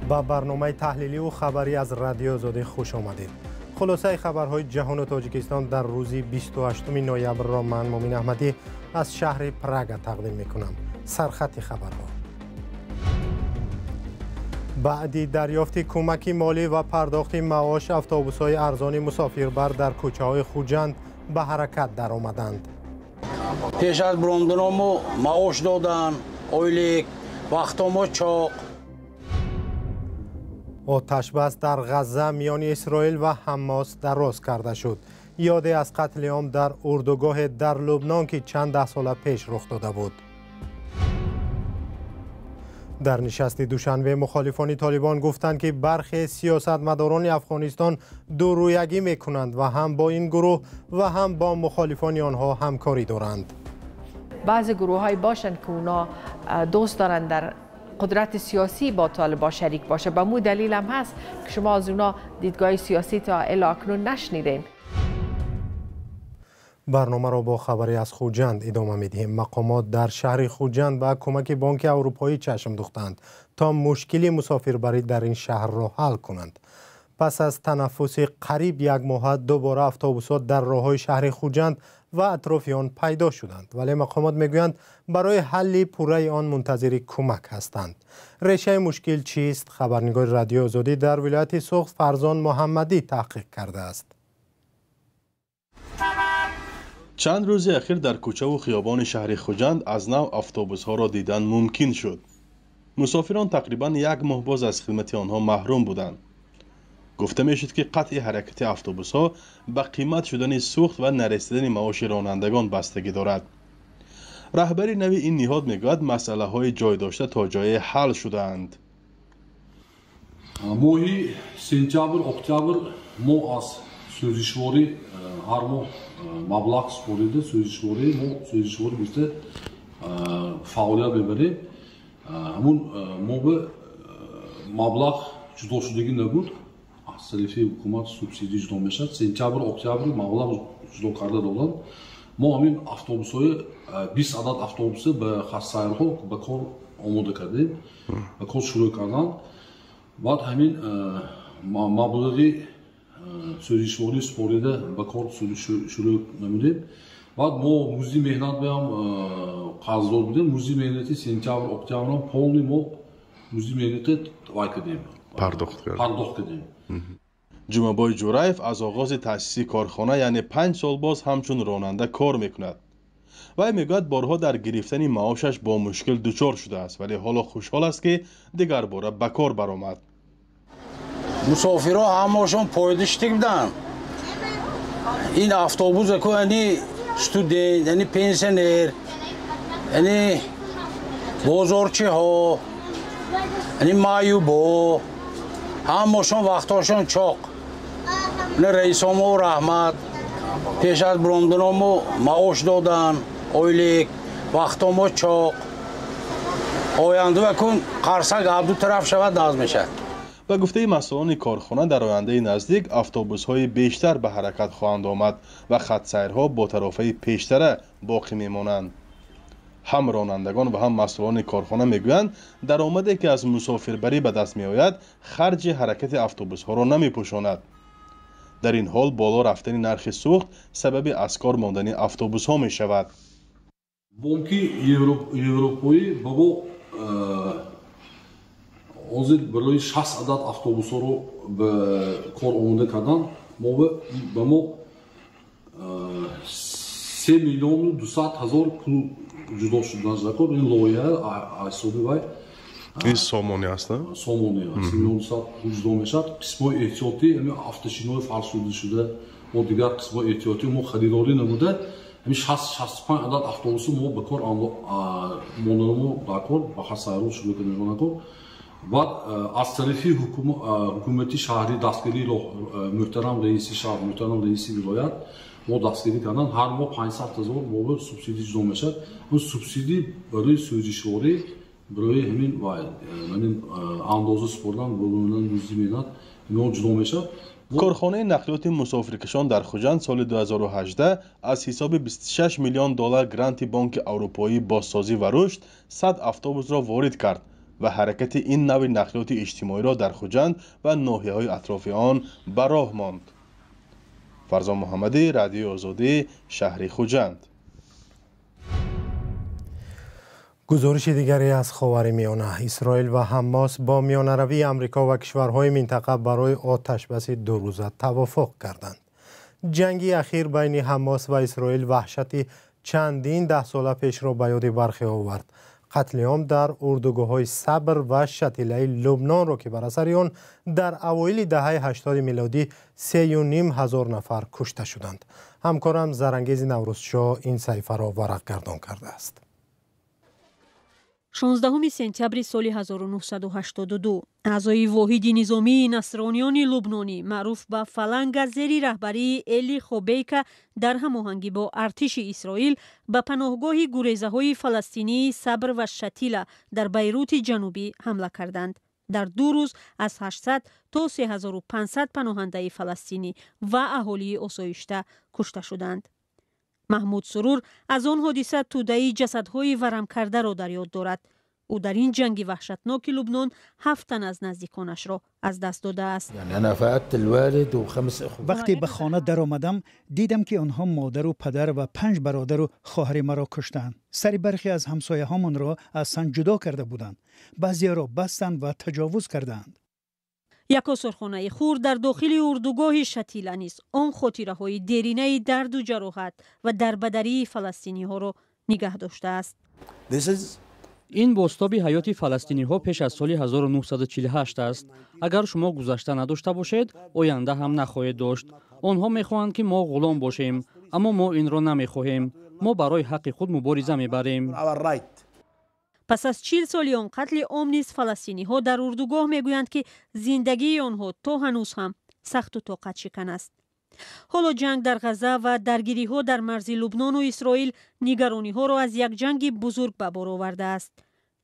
با برنامه تحلیلی و خبری از رادیو آزادی خوش آمدید. خلاصه خبرهای جهان و تاجیکستان در روز 28 نوامبر را من مومن احمدی از شهر پراگ تقدیم میکنم. سرخط خبرها: بعد دریافت کمک مالی و پرداخت معاش، اتوبوس‌های ارزان مسافربر در کوچه‌های خوجند به حرکت درآمدند. پیش از براندنامو معاش دادن، اویلیک، وقتامو چاق. آتش بس در غزه میان اسرائیل و حماس دراز کرده شد. یادی از قتل عام در اردوگاه در لبنان که چند ده سال پیش رخ داده بود. در نشست دوشنبه مخالفان طالبان گفتند که برخی سیاستمداران افغانستان دورویگی میکنند و هم با این گروه و هم با مخالفان آنها همکاری دارند. بعضی گروه های باشند که اونا دوست دارند در قدرت سیاسی با طالبان شریک باشه. به مو دلیل هم هست که شما از اونا دیدگاه سیاسی تا اکنون نشنیدین. برنامه را با خبری از خوجند ادامه می‌دهیم. مقامات در شهر خوجند با کمک بانک اروپایی چشم دوختند تا مشکل مسافربری در این شهر را حل کنند. پس از تنفس قریب یک ماه دوباره اتوبوسات در راه‌های شهر خوجند و اطراف آن پیدا شدند، ولی مقامات میگویند برای حل پوره آن منتظر کمک هستند. ریشه مشکل چیست؟ خبرنگار رادیو آزادی در ولایت سوخت فرزان محمدی تحقیق کرده است. چند روز اخیر در کوچه و خیابان شهر خوجند از نو اتوبوس‌ها را دیدن ممکن شد. مسافران تقریبا یک ماه باز از خدمت آنها محروم بودند. گفته میشد که قطع حرکت اتوبوس‌ها به قیمت شدن سوخت و نرسیدن معاش رانندگان بستگی دارد. رهبری نوی این نهاد میگوید مسئله های جای داشته تا جای حل شدند. ماهی سپتامبر اکتبر ما از سوزشواری هر ماه مبلغ سپریده سوزشواری بیشتر فعالیت ببریم. همون ما به مبلغ جدا شدگی نبود. از طرف حکومت سوبسیدی جدا میشد. سپتامبر اکتبر مبلغ جدا کرده دادند. ما همین اتوبوس‌های 20 عدد اتوبوس به خاص‌سایرها به کار آماده کردیم. به کار شروع کردند. بعد همین مبلغی سوزشواری سپریده به کار شروع نمودیم. بعد ما موزی مهنت به هم قرضدار بودیم. موزی مهنتی سپتامبر اکتبر هم پولنی ما موزی مهنتی وای کردیم. پرداخت کردیم. جمعبای جورایف از آغاز تأسیس کارخانه یعنی 5 سال باز همچون راننده کار میکند. وی میگوید بارها در گرفتن معاشش با مشکل دچار شده است، ولی حالا خوشحال است که دیگر باره به کار برآمد. مسافرها همشون پایداشتی بودن. این اتوبوس که یعنی استودنت، یعنی پنسیونر، یعنی بازارچی ها، یعنی مایوبا، همشون وقتاشون چاق. نه رئیسامو رحمت پیش از براندنامو معاش دادن، اویلیک، وقتامو چاق. آینده بکن قرصک عبدو طرف شود ناز میشه. به گفته مسئولان کارخانه در آینده نزدیک اتوبوس‌های بیشتر به حرکت خواهند آمد و خط سیرها با طرفه پیشتر باقی میمانند. هم رانندگان و هم مسئولان کارخانه میگویند درآمدی که از مسافربری به دست میآید خرج حرکت اتوبوس‌ها را نمیپوشاند. در این حال بالا رفتن نرخ سوخت سبب از کار ماندن اتوبوس‌ها می شود. بانکی اروپایی بابا حاضر برای 60 عدد اتوبوس رو به کار آماده کردن. ما به ما 3,200,000 پول جدا شد نزد. این لایحه حسابی وای این سامانی است نه؟ سامانی است. 3,200,000 پول جدا میشد. قسمای احتیاطی همین автошинای فرسوده شده و دیگر قسمای احتیاطی ما خریداری نموده. همین 65 عدد اتوبوس ما به کار ماندن در کار با خسارت شروع کردن کار. بعد از طرف حکومتی شهری دستگیری محترم رئیس شهر محترم رئیس ولایت ما دستگیری کردن. هر ماه 500,000 ما سوبسیدی جدا میشد. اون سوبسیدی برای سوزشواری برای همین اندازه سپردن بلوندن روزی مینات اینا جدا میشد. کارخانه نقلیات مسافرکشان در خوجند سال 2018 از حساب 26 میلیون دلار گرانت بانک اروپایی بازسازی و رشد 100 اتوبوس را وارد کرد و حرکت این نوع نقلیات اجتماعی را در خوجند و ناحیه‌های اطراف آن به راه ماند. فرزان محمدی، رادیو آزادی، شهر خوجند. گزارش دیگری از خاورمیانه: اسرائیل و حماس با میانه‌روی آمریکا و کشورهای منطقه برای آتش‌بس 2 روزه توافق کردند. جنگی اخیر بین حماس و اسرائیل وحشت چندین 10 ساله پیش را به یاد برخی آورد. قتل عام در اردوگاه‌های صبر و شتیله لبنان را که بر اثر آن در اوایل دهه 80 میلادی 3,500 نفر کشته شدند. همکارم زرانگیز نوروزشاه این صحیفه را ورق گردان کرده است. 16 سپتامبر سال 1982 اعضای واحد نظامی نصرانیان لبنانی معروف به فلنگ زیر رهبری الی خوبیکا در هماهنگی با ارتش اسرائیل به پناهگاه گریزه‌های فلسطینی صبر و شتیله در بیروت جنوبی حمله کردند. در 2 روز از 800 تا 3500 پناهنده فلسطینی و اهالی آسایشته کشته شدند. محمود سرور از آن حادثه توده جسدهای ورم کرده را در یاد دارد. او در این جنگ وحشتناک لبنان 7 تن از نزدیکانش را از دست داده است. وقتی به خانه در آمدم دیدم که آنها مادر و پدر و 5 برادر و خواهر مرا کشتند. سری برخی از همسایه‌هامان را از سن جدا کرده بودند. بعضی‌ها را بستند و تجاوز کردند. یک آسرخانه خورد در داخل اردوگاه شتیله نیز آن خاطره‌های دیرینه درد و جراحت و دربدری فلسطینی‌ها را نگه داشته است. این بازتاب حیات فلسطینی ها پیش از سال 1948 است. اگر شما گذشته نداشته باشید، آینده هم نخواهید داشت. آنها میخواهند که ما غلام باشیم، اما ما این را نمیخواهیم. ما برای حق خود مبارزه میبریم. پس از 40 سال آن قتل عام نیز فلسطینی ها در اردوگاه میگویند که زندگی آنها تا هنوز هم سخت و طاقت شکن است. حالا جنگ در غزه و درگیری ها در مرز لبنان و اسرائیل نگرانی ها را از یک جنگ بزرگ به بار آورده است.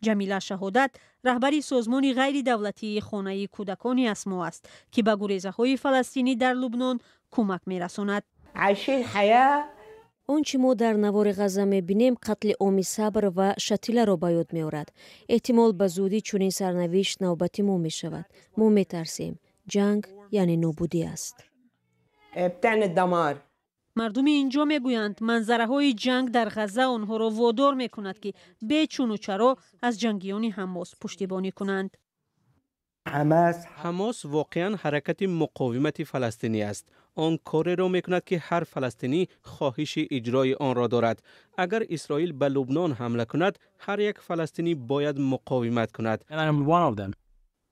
جمیله شهادت رهبری سازمان غیر دولتی خانه کودکان اسما است که به گریزه های فلسطینی در لبنان کمک میرساند. آنچه ما در نوار غزه می‌بینیم قتل عام صبر و شتیله را به یاد می‌آورد. احتمال به زودی چنین سرنوشت نوبتی ما می‌شود. ما می‌ترسیم. جنگ یعنی نابودی است. مردم اینجا میگویند منظره های جنگ در غزه آنها را وادار میکند که به چون و چرا از جنگیان حماس پشتیبانی کنند. حماس واقعا حرکت مقاومت فلسطینی است. آن کاری را میکند که هر فلسطینی خواهش اجرای آن را دارد. اگر اسرائیل به لبنان حمله کند، هر یک فلسطینی باید مقاومت کند.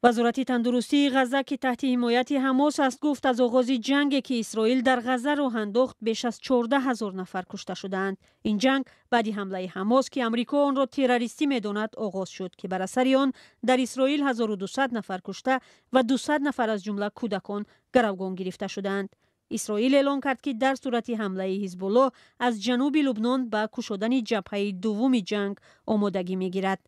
وزارت تندرستی غزه که تحت حمایت حماس است گفت از آغاز جنگ که اسرائیل در غزه راه انداخت بیش از 14,000 نفر کشته شدند. این جنگ بعد حمله حماس که امریکا آن را تروریستی می‌داند آغاز شد که بر اثر آن در اسرائیل 1200 نفر کشته و 200 نفر از جمله کودکان گروگان گرفته شدند. اسرائیل اعلام کرد که در صورت حمله حزب الله از جنوب لبنان به کشودن جبهه دوم جنگ آمادگی می‌گیرد.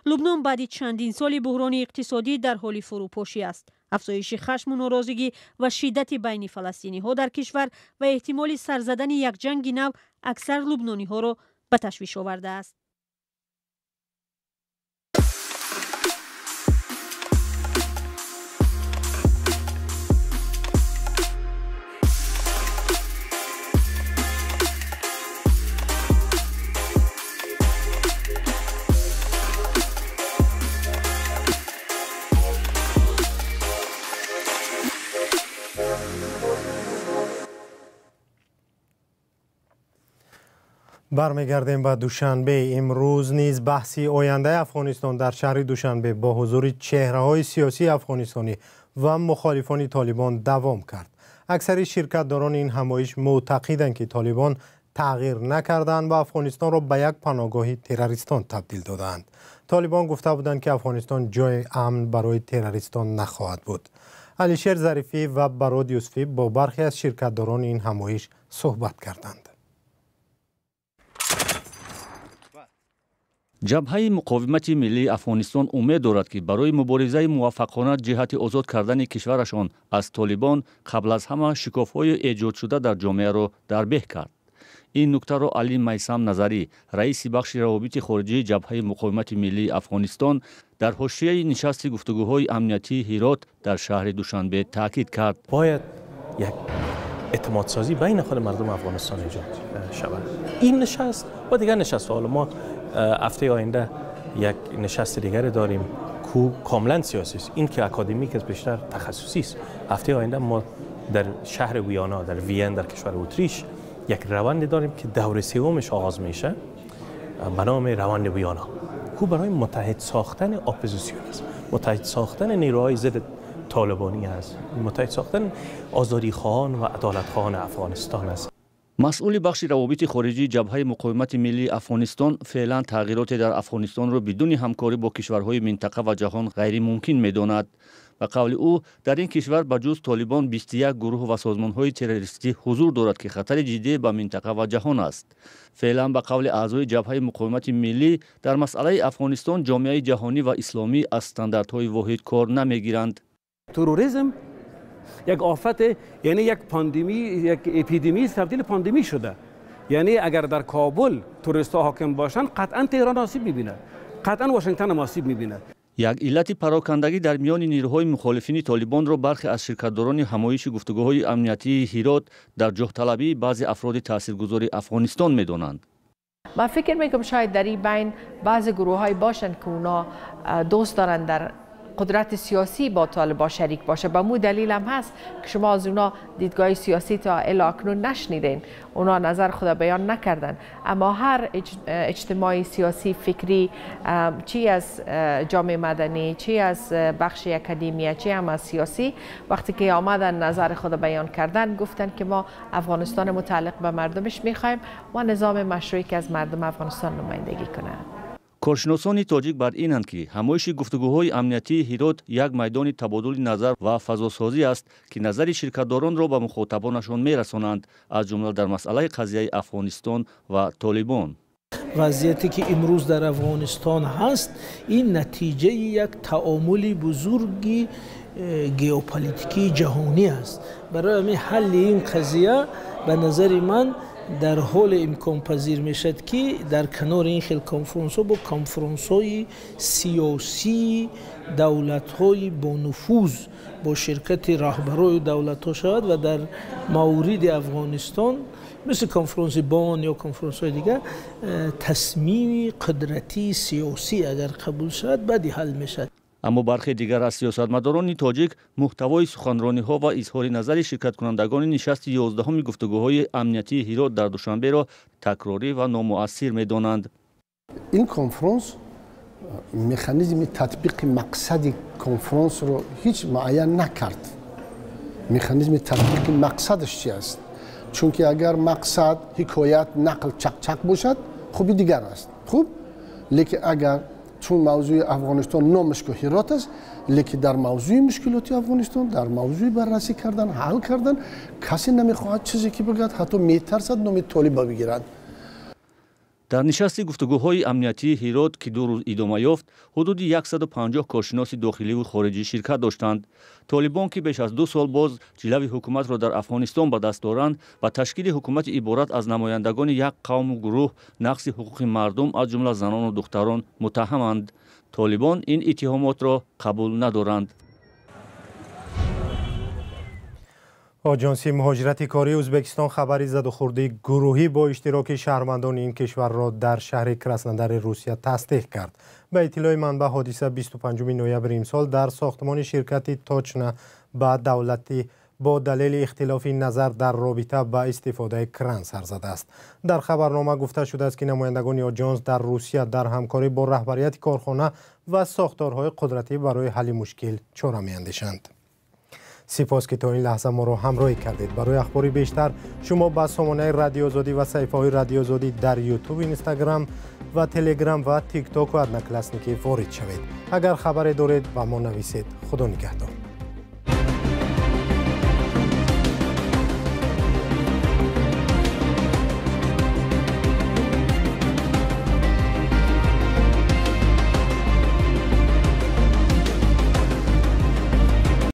لبنان بعد چندین سال بحران اقتصادی در حال فروپاشی است. افزایش خشم و ناراضگی و شدت بین فلسطینی ها در کشور و احتمال سر زدن یک جنگ نو اکثر لبنانی ها را به تشویش آورده است. برمیگردیم به دوشنبه. امروز نیز بحثی آینده افغانستان در شهر دوشنبه با حضور چهره‌های سیاسی افغانستانی و مخالفان طالبان دوام کرد. اکثر شرکت‌داران این همایش معتقدند که طالبان تغییر نکردند و افغانستان را به یک پناهگاه تروریستان تبدیل دادند. طالبان گفته بودند که افغانستان جای امن برای تروریستان نخواهد بود. علیشیر ظریفی و براد یوسفی با برخی از شرکت‌داران این همایش صحبت کردند. جبهه مقاومت ملی افغانستان امید دارد که برای مبارزه موفقانه جهت آزاد کردن کشورشان از طالبان قبل از همه شکاف‌های ایجاد شده در جامعه را دربه کرد. این نکته را علی میثم نظری رئیس بخش روابط خارجی جبهه مقاومت ملی افغانستان در حاشیه نشست گفتگوهای امنیتی هرات در شهر دوشنبه تاکید کرد. باید یک اعتماد سازی بین خود مردم افغانستان ایجاد شود. این نشست و دیگر نشست، حالا ما هفته آینده یک نشست دیگر داریم که کاملا سیاسی است. این که اکادمیک است بیشتر تخصصی است. هفته آینده ما در شهر ویانا در وین در کشور اتریش یک روند داریم که دور سومش آغاز میشه به نام روند ویانا که برای متحد ساختن اپوزیسیون است، متحد ساختن نیروهای ضد طالبانی است، متحد ساختن آزادیخواهان و عدالتخواهان افغانستان است. مسئول بخش روابط خارجی جبهه مقاومت ملی افغانستان فعلا تغییرات در افغانستان را بدون همکاری با کشورهای منطقه و جهان غیر ممکن می‌داند. به قول او در این کشور به جز طالبان 21 گروه و سازمان‌های تروریستی حضور دارد که خطر جدی به منطقه و جهان است. فعلا به قول اعضای جبهه مقاومت ملی در مسئله افغانستان جامعه جهانی و اسلامی از استانداردهای واحد کار نمی‌گیرند. تروریسم یک آفت، یعنی یک پاندمی، یک اپیدمی تبدیل پاندمی شده. یعنی اگر در کابل تروریست‌ها حاکم باشند قطعا تهران آسیب می‌بیند، قطعا واشنگتن هم آسیب می‌بیند. یک علت پراکندگی در میان نیروهای مخالفین طالبان را برخی از شرکت‌داران همایش گفتگوهای امنیتی هرات در جاه طلبی بعضی افراد تاثیرگذار افغانستان می‌دانند. من فکر میکنم شاید در این بین بعض گروه‌های باشند که اونا دوست دارن در قدرت سیاسی با طالبان شریک باشه. به مو دلیل هم هست که شما از اونا دیدگاه سیاسی تا اکنون نشنیدین، اونا نظر خود بیان نکردن، اما هر اجتماعی سیاسی فکری، چی از جامعه مدنی، چی از بخش اکادمیه، چی هم از سیاسی، وقتی که آمدن نظر خود بیان کردن گفتن که ما افغانستان متعلق به مردمش میخوایم و نظام مشروعی که از مردم افغانستان نمایندگی کنه. کارشناسان تاجیک بر اینند که همایش گفتگوهای امنیتی هرات یک میدان تبادل نظر و فضاسازی است که نظر شرکت‌داران را به مخاطبانشان میرسانند، از جمله در مسئله قضیه افغانستان و طالبان. وضعیتی که امروز در افغانستان هست این نتیجه یک تعامل بزرگی ژئوپلیتیکی جهانی است. برای حل این قضیه به نظر من در حال امکان پذیر میشد که در کنار این خیل کنفرانس ها با کنفرانس های سیاسی دولت های با نفوذ با شرکت رهبرای دولت ها شود و در مورد افغانستان مثل کنفرانس بان یا کنفرانس های دیگر تصمیم قدرتی سیاسی اگر قبول شود بعدی حل میشد. اما برخی دیگر از سیاستمداران تاجیک محتوای سخنرانی‌ها و اظهار نظر شرکت کنندگان نشست 11 گفتگوهای امنیتی هرات در دوشنبه را تکراری و نامؤثر می‌دانند. این کنفرانس مکانیزم تطبیق مقصد کنفرانس رو هیچ معین نکرد. مکانیزم تطبیق مقصدش چی است؟ چون که اگر مقصد حکایت نقل چک باشد خوبی دیگر است. خوب، لیکن اگر چون موضوع افغانستان نامش که هرات است، لیکن در موضوع مشکلات افغانستان در موضوع بررسی کردن حل کردن کسی نمیخواهد چیزی که بگوید، حتی میترسد نام طالبا بگیرند. در نشست گفتگوهای امنیتی هرات که 2 روز ادامه یافت، حدود 150 کارشناس داخلی و خارجی شرکت داشتند. طالبان که بیش از 2 سال باز جلوی حکومت را در افغانستان به دست دارند و تشکیل حکومت عبارت از نمایندگان یک قوم و گروه نقض حقوق مردم از جمله زنان و دختران متهمند. طالبان این اتهامات را قبول ندارند. آژانس مهاجرت کاری ازبکستان خبری زد و خورده گروهی با اشتراک شهروندان این کشور را در شهر کراسنودار روسیه تصدیق کرد. به اطلاع منبع حادثه 25 نوامبر امسال در ساختمان شرکت تاچنا به دولتی با دلیل اختلاف نظر در رابطه با استفاده کران سر زده است. در خبرنامه گفته شده است که نمایندگان آژانس در روسیه در همکاری با رهبریت کارخانه و ساختارهای قدرتی برای حل مشکل چاره می‌اندیشند. سپاس که تا این لحظه ما را همراهی کردید. برای اخباری بیشتر شما با سامانه رادیو آزادی و صفحه‌های رادیو آزادی در یوتیوب، اینستاگرام و تلگرام و تیک تاک و ادنکلاسنیکی وارد شوید. اگر خبری دارید با ما نویسید. خدا نگهدار.